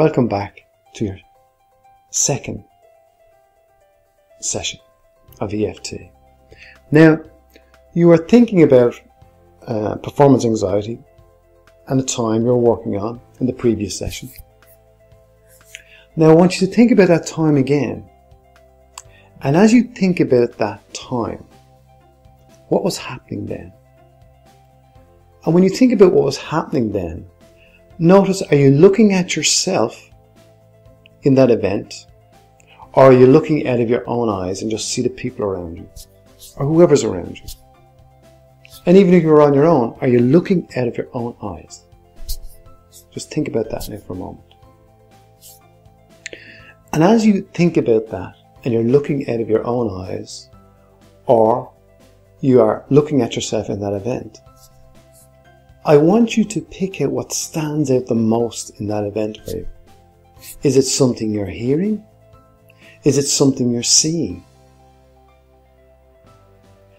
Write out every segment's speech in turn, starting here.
Welcome back to your second session of EFT. Now, you are thinking about performance anxiety and the time you're working on in the previous session. Now, I want you to think about that time again. And as you think about that time, what was happening then? And when you think about what was happening then, notice, are you looking at yourself in that event? Or are you looking out of your own eyes and just see the people around you? Or whoever's around you? And even if you're on your own, are you looking out of your own eyes? Just think about that now for a moment. And as you think about that, and you're looking out of your own eyes, or you are looking at yourself in that event, I want you to pick out what stands out the most in that event for you. Is it something you're hearing? Is it something you're seeing?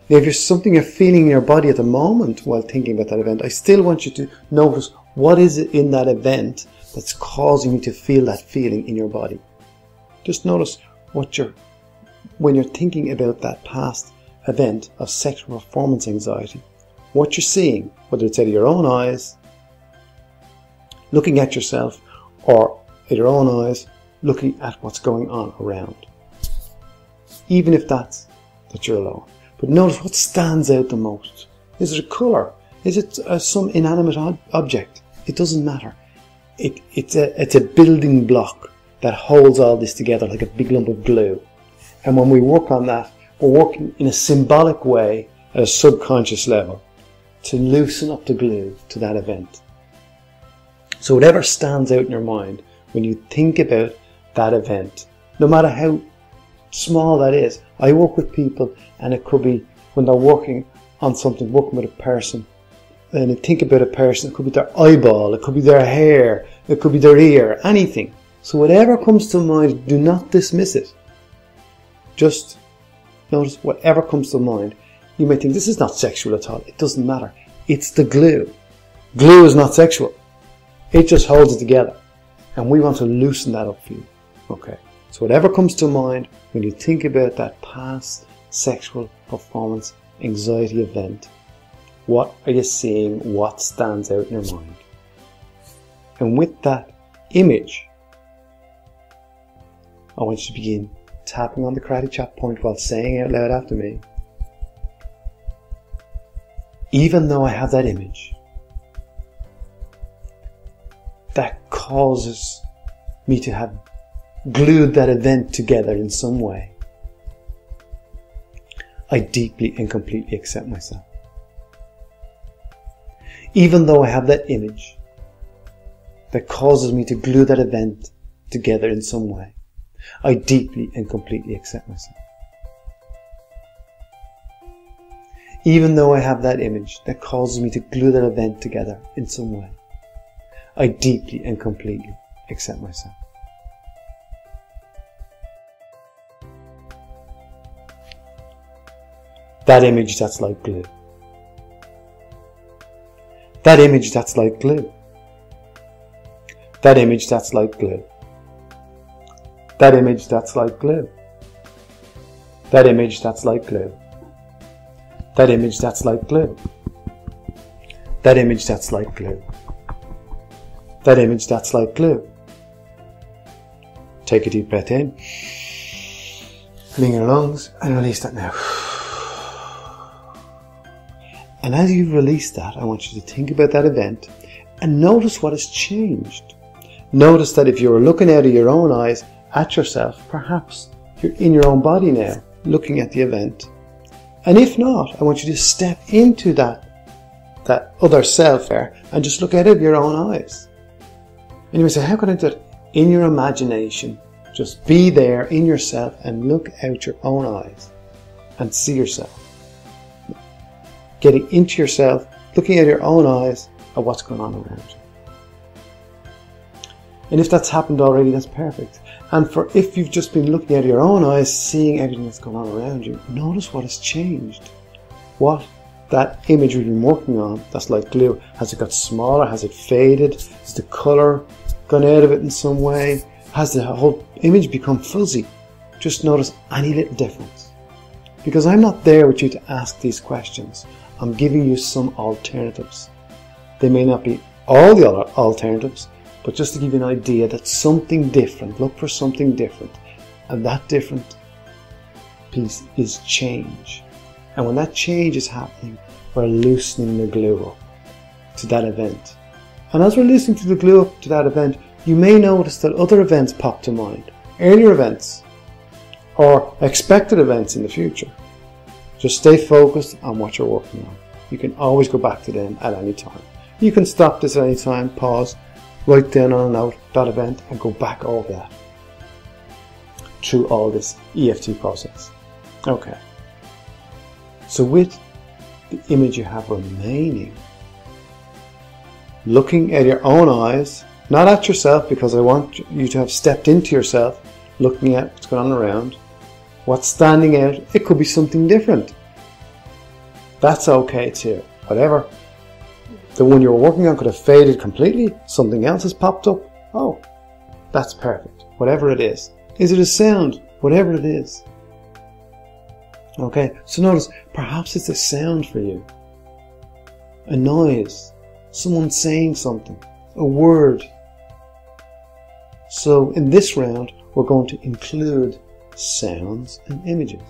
If there's something you're feeling in your body at the moment while thinking about that event, I still want you to notice what is it in that event that's causing you to feel that feeling in your body. Just notice when you're thinking about that past event of sexual performance anxiety, what you're seeing, whether it's out of your own eyes, looking at yourself, or out of your own eyes, looking at what's going on around. Even if that's that you're alone. But notice what stands out the most. Is it a colour? Is it some inanimate object? It doesn't matter. It's a building block that holds all this together like a big lump of glue. And when we work on that, we're working in a symbolic way at a subconscious level to loosen up the glue to that event. So whatever stands out in your mind when you think about that event, no matter how small that is. I work with people, and it could be when they're working on something, working with a person, and I think about a person, it could be their eyeball, it could be their hair, it could be their ear, anything. So whatever comes to mind, do not dismiss it. Just notice whatever comes to mind. You may think this is not sexual at all. It doesn't matter. It's the glue. Glue is not sexual. It just holds it together. And we want to loosen that up for you. Okay. So whatever comes to mind when you think about that past sexual performance anxiety event, what are you seeing? What stands out in your mind? And with that image, I want you to begin tapping on the karate chop point while saying out loud after me, even though I have that image that causes me to have glued that event together in some way, I deeply and completely accept myself. Even though I have that image that causes me to glue that event together in some way, I deeply and completely accept myself. Even though I have that image that causes me to glue that event together in some way, I deeply and completely accept myself. That image that's like glue. That image that's like glue. That image that's like glue. That image that's like glue. That image that's like glue. That image that's like glue. That image that's like glue. That image that's like glue. Take a deep breath in. Clean your lungs and release that now. And as you've released that, I want you to think about that event and notice what has changed. Notice that if you were looking out of your own eyes at yourself, perhaps you're in your own body now, looking at the event. And if not, I want you to step into that other self there and just look out of your own eyes. And you may say, how can I do it? In your imagination, just be there in yourself and look out your own eyes and see yourself. Getting into yourself, looking at your own eyes at what's going on around you. And if that's happened already, that's perfect. And if you've just been looking at your own eyes, seeing everything that's going on around you, notice what has changed. What that image we've been working on, that's like glue, has it got smaller? Has it faded? Is the colour gone out of it in some way? Has the whole image become fuzzy? Just notice any little difference. Because I'm not there with you to ask these questions. I'm giving you some alternatives. They may not be all the other alternatives, but just to give you an idea that something different, look for something different. And that different piece is change. And when that change is happening, we're loosening the glue up to that event. And as we're loosening to the glue up to that event, you may notice that other events pop to mind. Earlier events or expected events in the future. Just stay focused on what you're working on. You can always go back to them at any time. You can stop this at any time, pause, write down on a note that event and go back over that through all this EFT process. Okay. So with the image you have remaining, looking at your own eyes, not at yourself, because I want you to have stepped into yourself, looking at what's going on around, what's standing out. It could be something different. That's okay too. Whatever the one you were working on could have faded completely, something else has popped up. Oh, that's perfect. Whatever it is. Is it a sound? Whatever it is. Okay, so notice, perhaps it's a sound for you. A noise. Someone saying something. A word. So in this round, we're going to include sounds and images.